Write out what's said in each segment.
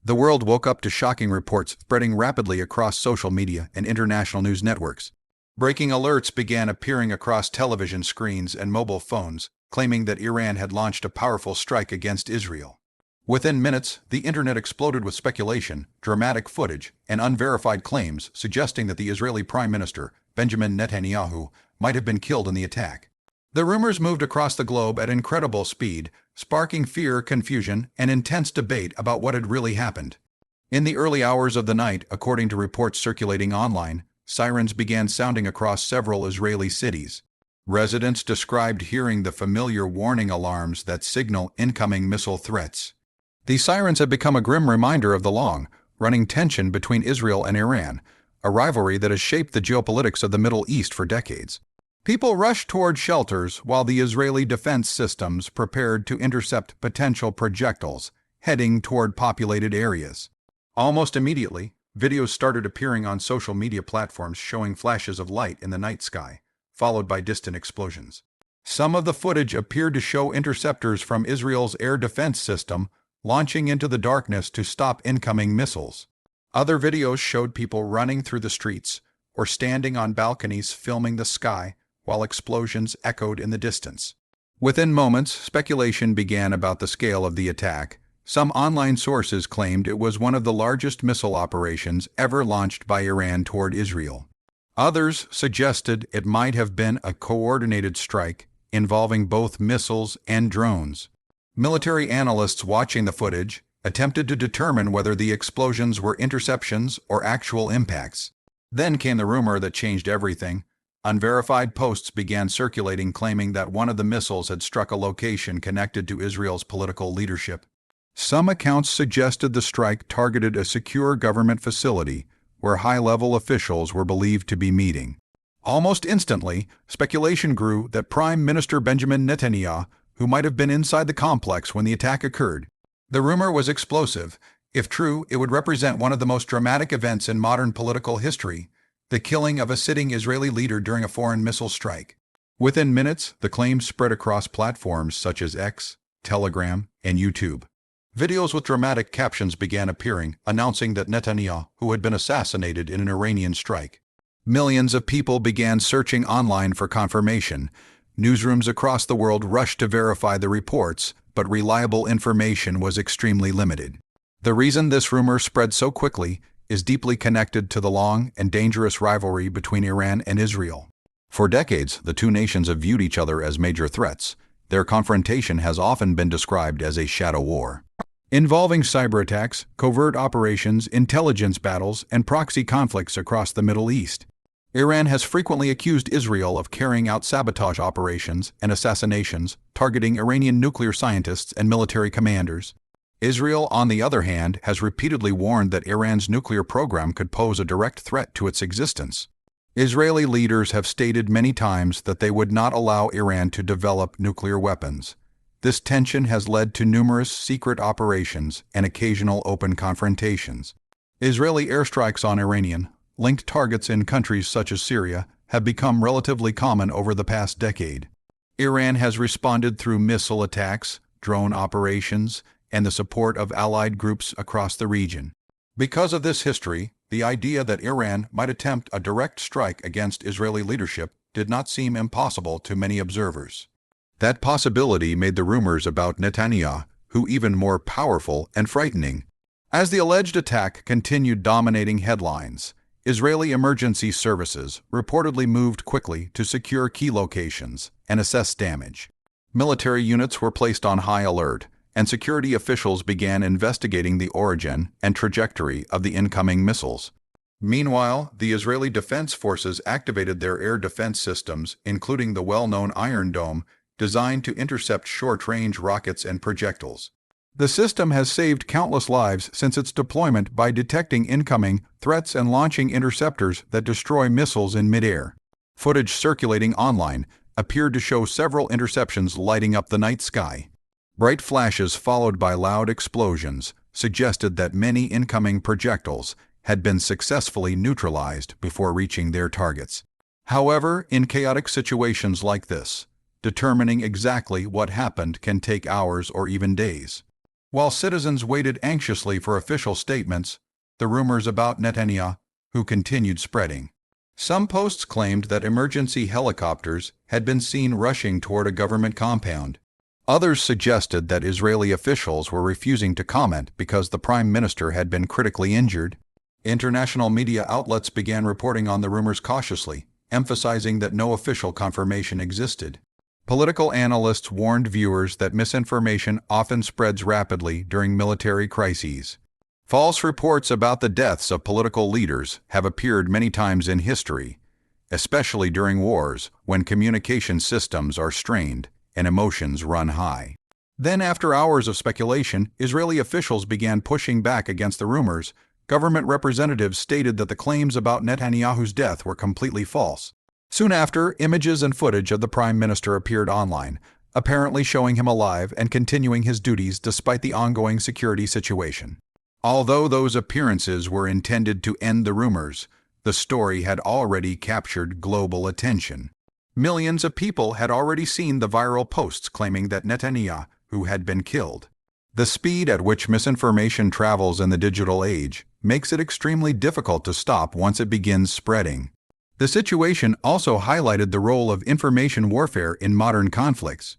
The world woke up to shocking reports spreading rapidly across social media and international news networks. Breaking alerts began appearing across television screens and mobile phones, claiming that Iran had launched a powerful strike against Israel. Within minutes, the internet exploded with speculation, dramatic footage, and unverified claims suggesting that the Israeli Prime Minister, Benjamin Netanyahu, might have been killed in the attack. The rumors moved across the globe at incredible speed, sparking fear, confusion, and intense debate about what had really happened. In the early hours of the night, according to reports circulating online, sirens began sounding across several Israeli cities. Residents described hearing the familiar warning alarms that signal incoming missile threats. These sirens have become a grim reminder of the long-running tension between Israel and Iran, a rivalry that has shaped the geopolitics of the Middle East for decades. People rushed toward shelters while the Israeli defense systems prepared to intercept potential projectiles heading toward populated areas. Almost immediately, videos started appearing on social media platforms showing flashes of light in the night sky, followed by distant explosions. Some of the footage appeared to show interceptors from Israel's air defense system launching into the darkness to stop incoming missiles. Other videos showed people running through the streets or standing on balconies filming the sky while explosions echoed in the distance. Within moments, speculation began about the scale of the attack. Some online sources claimed it was one of the largest missile operations ever launched by Iran toward Israel. Others suggested it might have been a coordinated strike involving both missiles and drones. Military analysts watching the footage attempted to determine whether the explosions were interceptions or actual impacts. Then came the rumor that changed everything. Unverified posts began circulating claiming that one of the missiles had struck a location connected to Israel's political leadership. Some accounts suggested the strike targeted a secure government facility where high-level officials were believed to be meeting. Almost instantly, speculation grew that Prime Minister Benjamin Netanyahu, who might have been inside the complex when the attack occurred. The rumor was explosive. If true, it would represent one of the most dramatic events in modern political history, the killing of a sitting Israeli leader during a foreign missile strike. Within minutes, the claims spread across platforms such as X, Telegram, and YouTube. Videos with dramatic captions began appearing, announcing that Netanyahu had been assassinated in an Iranian strike. Millions of people began searching online for confirmation. Newsrooms across the world rushed to verify the reports, but reliable information was extremely limited. The reason this rumor spread so quickly is deeply connected to the long and dangerous rivalry between Iran and Israel. For decades, the two nations have viewed each other as major threats. Their confrontation has often been described as a shadow war, involving cyber attacks, covert operations, intelligence battles, and proxy conflicts across the Middle East. Iran has frequently accused Israel of carrying out sabotage operations and assassinations targeting Iranian nuclear scientists and military commanders. Israel, on the other hand, has repeatedly warned that Iran's nuclear program could pose a direct threat to its existence. Israeli leaders have stated many times that they would not allow Iran to develop nuclear weapons. This tension has led to numerous secret operations and occasional open confrontations. Israeli airstrikes on Iranian-linked targets in countries such as Syria have become relatively common over the past decade. Iran has responded through missile attacks, drone operations, and the support of allied groups across the region. Because of this history, the idea that Iran might attempt a direct strike against Israeli leadership did not seem impossible to many observers. That possibility made the rumors about Netanyahu even more powerful and frightening. As the alleged attack continued dominating headlines, Israeli emergency services reportedly moved quickly to secure key locations and assess damage. Military units were placed on high alert, and security officials began investigating the origin and trajectory of the incoming missiles. Meanwhile, the Israeli Defense Forces activated their air defense systems, including the well-known Iron Dome, designed to intercept short-range rockets and projectiles. The system has saved countless lives since its deployment by detecting incoming threats and launching interceptors that destroy missiles in midair. Footage circulating online appeared to show several interceptions lighting up the night sky. Bright flashes followed by loud explosions suggested that many incoming projectiles had been successfully neutralized before reaching their targets. However, in chaotic situations like this, determining exactly what happened can take hours or even days. While citizens waited anxiously for official statements, the rumors about Netanyahu continued spreading. Some posts claimed that emergency helicopters had been seen rushing toward a government compound. Others suggested that Israeli officials were refusing to comment because the prime minister had been critically injured. International media outlets began reporting on the rumors cautiously, emphasizing that no official confirmation existed. Political analysts warned viewers that misinformation often spreads rapidly during military crises. False reports about the deaths of political leaders have appeared many times in history, especially during wars when communication systems are strained and emotions run high. Then, after hours of speculation, Israeli officials began pushing back against the rumors. Government representatives stated that the claims about Netanyahu's death were completely false. Soon after, images and footage of the prime minister appeared online, apparently showing him alive and continuing his duties despite the ongoing security situation. Although those appearances were intended to end the rumors, the story had already captured global attention. Millions of people had already seen the viral posts claiming that Netanyahu had been killed. The speed at which misinformation travels in the digital age makes it extremely difficult to stop once it begins spreading. The situation also highlighted the role of information warfare in modern conflicts.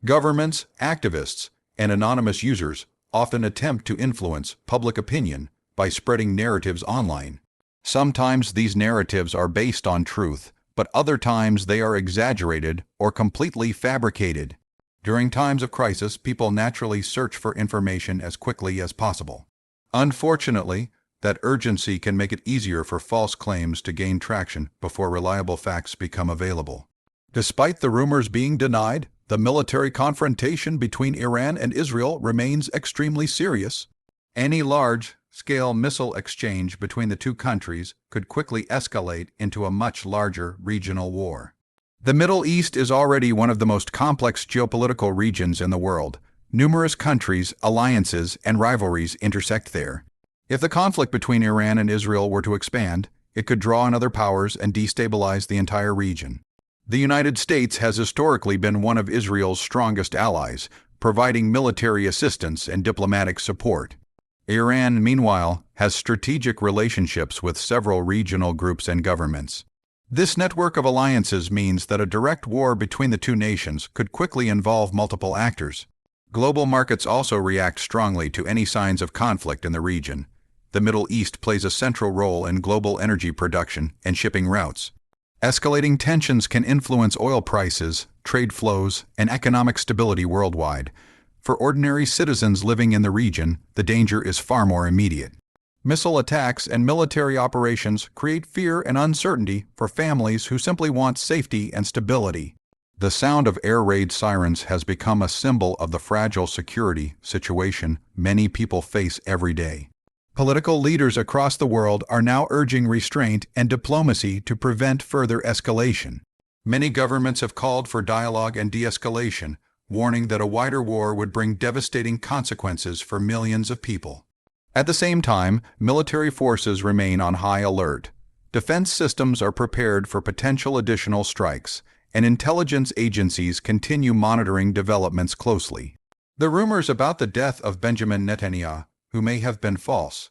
Governments, activists, and anonymous users often attempt to influence public opinion by spreading narratives online. Sometimes these narratives are based on truth, but other times they are exaggerated or completely fabricated. During times of crisis, people naturally search for information as quickly as possible. Unfortunately, that urgency can make it easier for false claims to gain traction before reliable facts become available. Despite the rumors being denied, the military confrontation between Iran and Israel remains extremely serious. Any large-scale missile exchange between the two countries could quickly escalate into a much larger regional war. The Middle East is already one of the most complex geopolitical regions in the world. Numerous countries, alliances, and rivalries intersect there. If the conflict between Iran and Israel were to expand, it could draw on other powers and destabilize the entire region. The United States has historically been one of Israel's strongest allies, providing military assistance and diplomatic support. Iran, meanwhile, has strategic relationships with several regional groups and governments. This network of alliances means that a direct war between the two nations could quickly involve multiple actors. Global markets also react strongly to any signs of conflict in the region. The Middle East plays a central role in global energy production and shipping routes. Escalating tensions can influence oil prices, trade flows, and economic stability worldwide. For ordinary citizens living in the region, the danger is far more immediate. Missile attacks and military operations create fear and uncertainty for families who simply want safety and stability. The sound of air raid sirens has become a symbol of the fragile security situation many people face every day. Political leaders across the world are now urging restraint and diplomacy to prevent further escalation. Many governments have called for dialogue and de-escalation, warning that a wider war would bring devastating consequences for millions of people. At the same time, military forces remain on high alert. Defense systems are prepared for potential additional strikes, and intelligence agencies continue monitoring developments closely. The rumors about the death of Benjamin Netanyahu may have been false,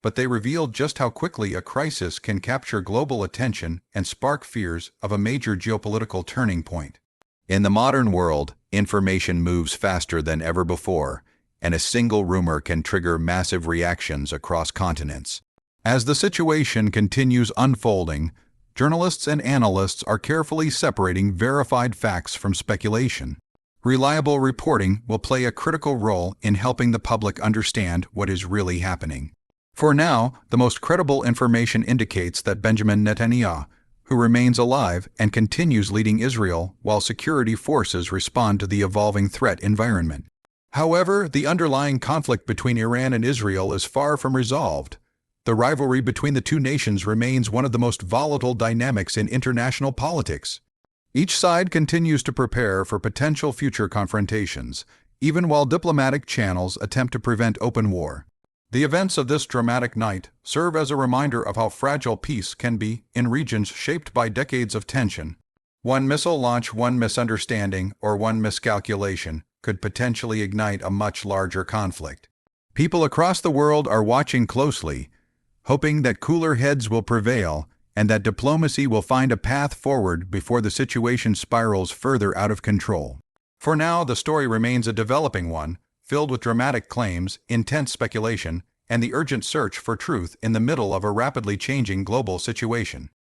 but they revealed just how quickly a crisis can capture global attention and spark fears of a major geopolitical turning point. In the modern world, information moves faster than ever before, and a single rumor can trigger massive reactions across continents. As the situation continues unfolding, journalists and analysts are carefully separating verified facts from speculation. Reliable reporting will play a critical role in helping the public understand what is really happening. For now, the most credible information indicates that Benjamin Netanyahu, who remains alive and continues leading Israel while security forces respond to the evolving threat environment. However, the underlying conflict between Iran and Israel is far from resolved. The rivalry between the two nations remains one of the most volatile dynamics in international politics. Each side continues to prepare for potential future confrontations, even while diplomatic channels attempt to prevent open war. The events of this dramatic night serve as a reminder of how fragile peace can be in regions shaped by decades of tension. One missile launch, one misunderstanding, or one miscalculation could potentially ignite a much larger conflict. People across the world are watching closely, hoping that cooler heads will prevail and that diplomacy will find a path forward before the situation spirals further out of control. For now, the story remains a developing one, filled with dramatic claims, intense speculation, and the urgent search for truth in the middle of a rapidly changing global situation.